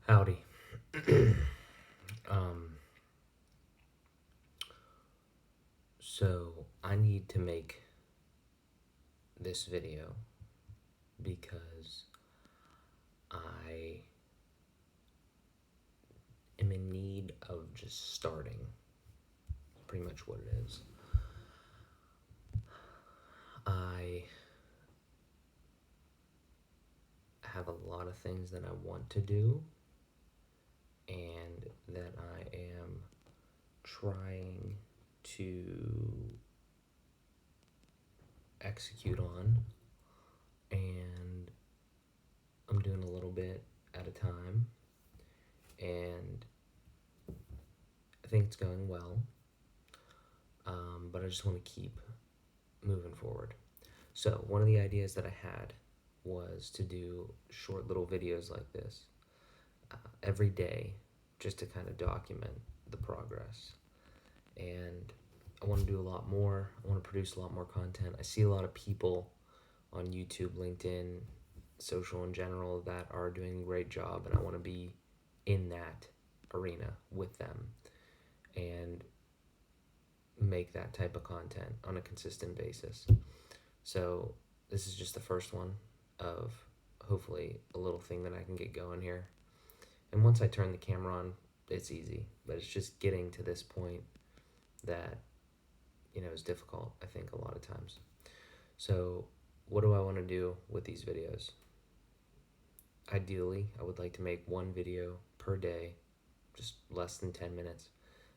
Howdy. um, so I need to make this video because I am in need of just starting. Pretty much what it is. I have a lot of things that I want to do and that I am trying to execute on, and I'm doing a little bit at a time, and I think it's going well, but I just want to keep moving forward. So one of the ideas that I had was to do short little videos like this every day, just to kind of document the progress. And I want to do a lot more. I want to produce a lot more content. I see a lot of people on YouTube, LinkedIn, social in general that are doing a great job, and I want to be in that arena with them and make that type of content on a consistent basis. So this is just the first one of hopefully a little thing that I can get going here. And once I turn the camera on, it's easy, but it's just getting to this point that, is difficult, I think, a lot of times. So what do I want to do with these videos? Ideally, I would like to make one video per day, just less than 10 minutes,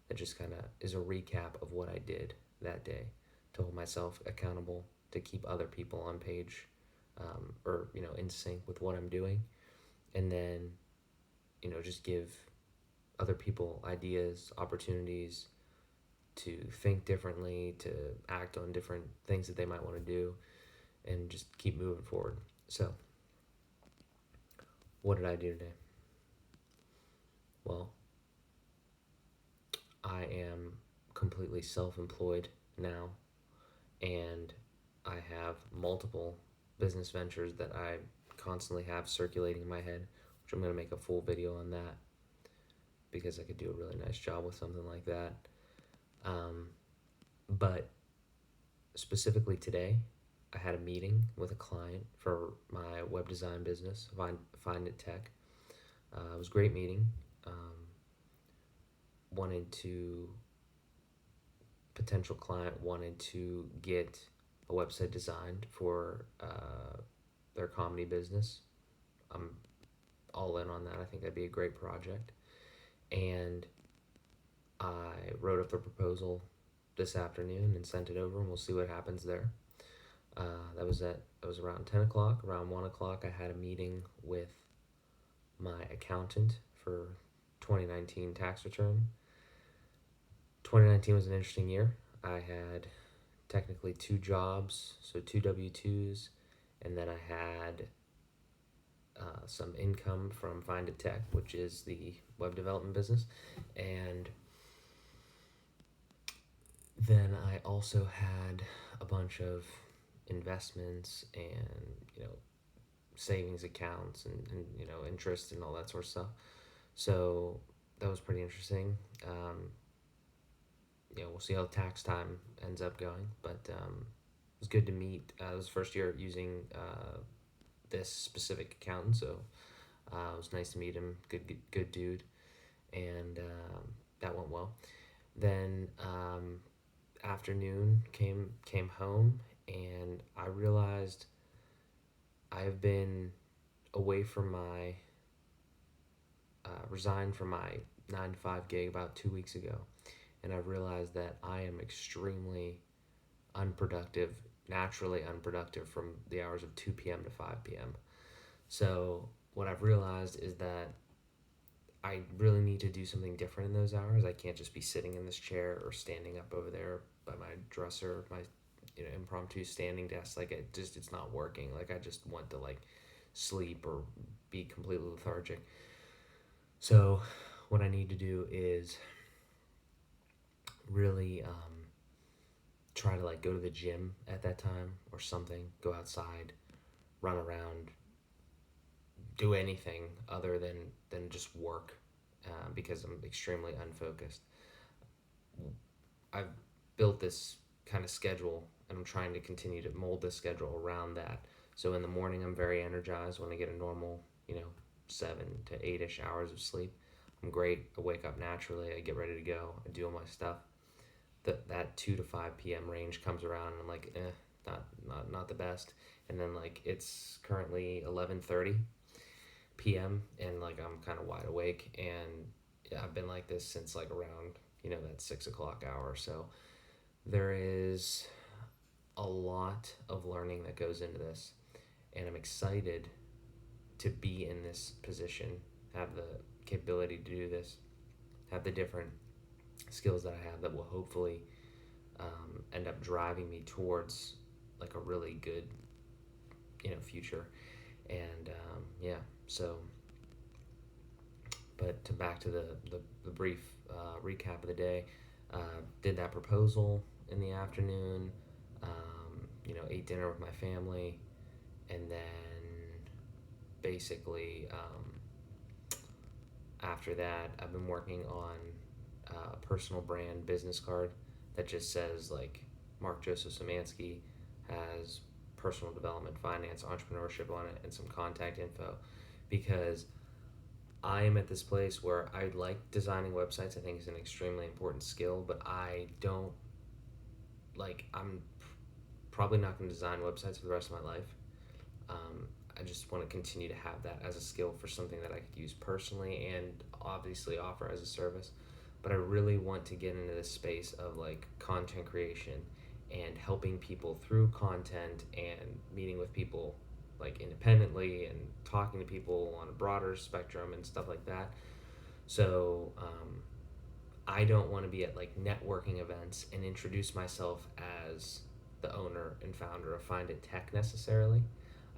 that just kind of is a recap of what I did that day, to hold myself accountable, to keep other people on page, or in sync with what I'm doing, and then just give other people ideas, opportunities to think differently, to act on different things that they might want to do, and just keep moving forward. So what did I do today? Well, I am completely self-employed now, and I have multiple business ventures that I constantly have circulating in my head, which I'm going to make a full video on that because I could do a really nice job with something like that. But specifically today, I had a meeting with a client for my web design business, Find It Tech. It was a great meeting. Potential client wanted to get a website designed for their comedy business. I'm all in on that. I think that'd be a great project. And I wrote up the proposal this afternoon and sent it over, and we'll see what happens there. That was around 10 o'clock. Around 1 o'clock, I had a meeting with my accountant for 2019 tax return. 2019 was an interesting year. I had technically 2 jobs, so 2 W-2s, and then I had some income from Find It Tech, which is the web development business, and then I also had a bunch of investments and savings accounts and interest and all that sort of stuff. So that was pretty interesting. We'll see how tax time ends up going, but it was good to meet. It was the first year using this specific accountant, so it was nice to meet him. Good dude, and that went well. Then afternoon came home, and I realized I have been away from my resigned from my 9 to 5 gig about 2 weeks ago, and I've realized that I am extremely unproductive, naturally unproductive from the hours of 2 p.m. to 5 p.m. So what I've realized is that I really need to do something different in those hours. I can't just be sitting in this chair or standing up over there by my dresser, my impromptu standing desk. Like it's not working. Like I just want to sleep or be completely lethargic. So what I need to do is really try to go to the gym at that time or something, go outside, run around, do anything other than just work, because I'm extremely unfocused. I've built this kind of schedule, and I'm trying to continue to mold this schedule around that. So in the morning, I'm very energized when I get a normal, 7 to 8-ish hours of sleep. I'm great. I wake up naturally. I get ready to go. I do all my stuff. That 2 to 5 p.m. range comes around, and I'm like, not the best. And then like it's currently 11:30 p.m. and like I'm kind of wide awake, and yeah, I've been like this since like around that 6 o'clock hour. So there is a lot of learning that goes into this, and I'm excited to be in this position, have the capability to do this, have the different skills that I have that will hopefully end up driving me towards like a really good future. And yeah, so but to back to the brief recap of the day. Did that proposal in the afternoon, ate dinner with my family, and then basically after that, I've been working on a personal brand business card that just says like Mark Joseph Szymanski, has personal development, finance, entrepreneurship on it, and some contact info, because I am at this place where I like designing websites. I think it's an extremely important skill, but I don't I'm probably not going to design websites for the rest of my life. I just want to continue to have that as a skill for something that I could use personally and obviously offer as a service. But I really want to get into this space of like content creation and helping people through content and meeting with people like independently and talking to people on a broader spectrum and stuff like that. So I don't want to be at like networking events and introduce myself as the owner and founder of Find It Tech necessarily.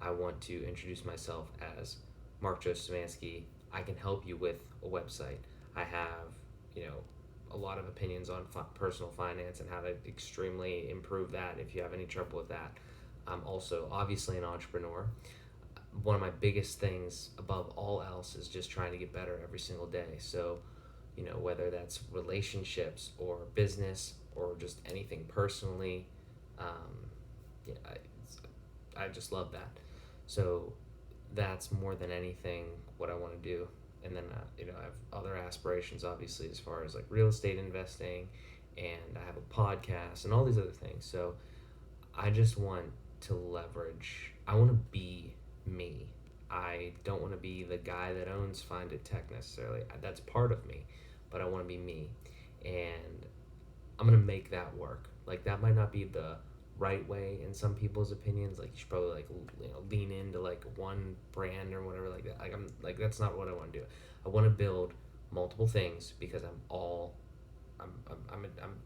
I want to introduce myself as Mark Joseph Szymanski. I can help you with a website. I have, a lot of opinions on personal finance and how to extremely improve that if you have any trouble with that. I'm also obviously an entrepreneur. One of my biggest things above all else is just trying to get better every single day. So, whether that's relationships or business or just anything personally, yeah, I just love that. So that's more than anything what I want to do. And then, I have other aspirations, obviously, as far as like real estate investing, and I have a podcast and all these other things. So I just want to leverage, I want to be me. I don't want to be the guy that owns Find It Tech necessarily. That's part of me, but I want to be me. And I'm going to make that work. Like, that might not be the right way in some people's opinions. Like, you should probably like lean into like one brand or whatever like that. Like, I'm like, that's not what I want to do. I want to build multiple things because I'm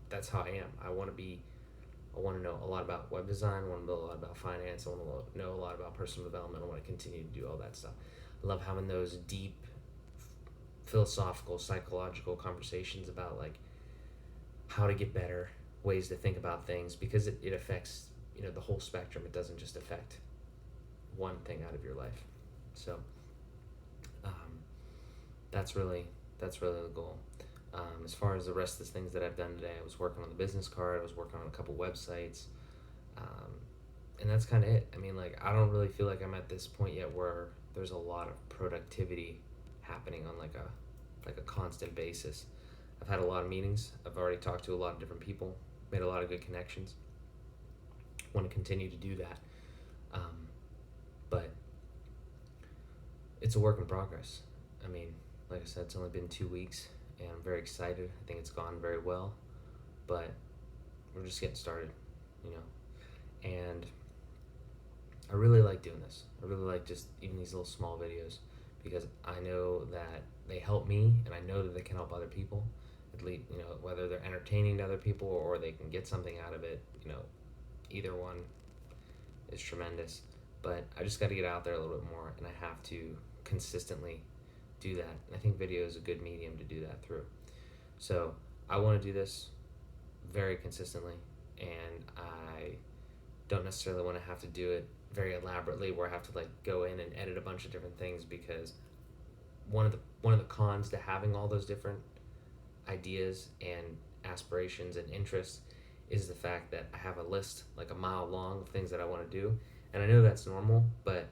that's how I am. I want to know a lot about web design. I want to know a lot about finance. I want to know a lot about personal development. I want to continue to do all that stuff. I love having those deep philosophical, psychological conversations about like how to get better, ways to think about things, because it affects the whole spectrum. It doesn't just affect one thing out of your life. So that's really the goal. As far as the rest of the things that I've done today, I was working on the business card. I was working on a couple websites, and that's kind of it. I mean, like, I don't really feel like I'm at this point yet where there's a lot of productivity happening on like a constant basis. I've had a lot of meetings. I've already talked to a lot of different people, made a lot of good connections. Want to continue to do that, but it's a work in progress. I mean, like I said, it's only been 2 weeks, and I'm very excited. I think it's gone very well, but we're just getting started, and I really like doing this. I really like just even these little small videos, because I know that they help me, and I know that they can help other people, at least, whether they're entertaining to other people or they can get something out of it, either one is tremendous. But I just got to get out there a little bit more, and I have to consistently do that. And I think video is a good medium to do that through. So I want to do this very consistently, and I don't necessarily want to have to do it very elaborately where I have to like go in and edit a bunch of different things, because one of the cons to having all those different ideas and aspirations and interests is the fact that I have a list like a mile long of things that I want to do, and I know that's normal, but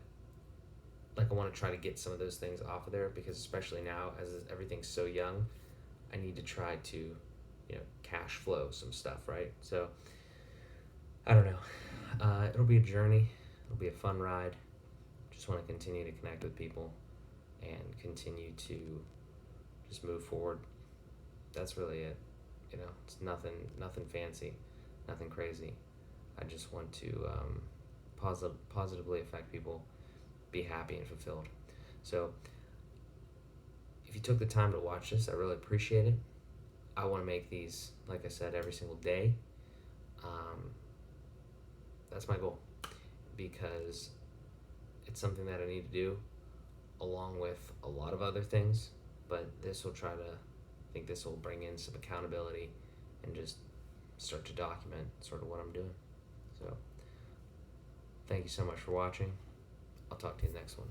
like I want to try to get some of those things off of there, because especially now as everything's so young, I need to try to, cash flow some stuff, right? So I don't know. It'll be a journey. It'll be a fun ride. Just want to continue to connect with people and continue to just move forward. That's really it. It's nothing fancy, nothing crazy. I just want to positively affect people, be happy and fulfilled. So if you took the time to watch this, I really appreciate it. I want to make these, like I said, every single day. That's my goal, because it's something that I need to do along with a lot of other things, but I think this will bring in some accountability and just start to document sort of what I'm doing. So thank you so much for watching. I'll talk to you in the next one.